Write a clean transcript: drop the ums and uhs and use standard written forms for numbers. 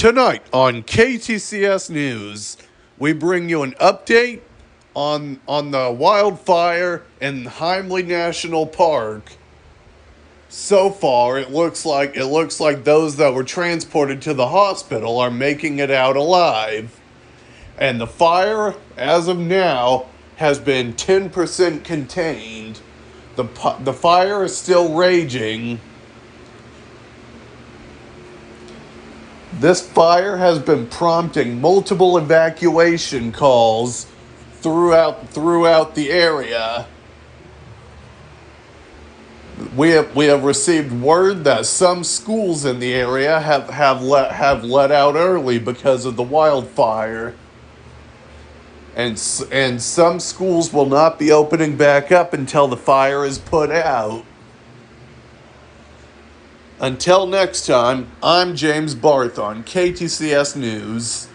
Tonight on KTCS News, we bring you an update on the wildfire in Himmlie National Park. So far, it looks like those that were transported to the hospital are making it out alive. And the fire, as of now, has been 10% contained. The fire is still raging. This fire has been prompting multiple evacuation calls throughout the area. We have received word that some schools in the area have let out early because of the wildfire. And some schools will not be opening back up until the fire is put out. Until next time, I'm James Barth on KTCS News.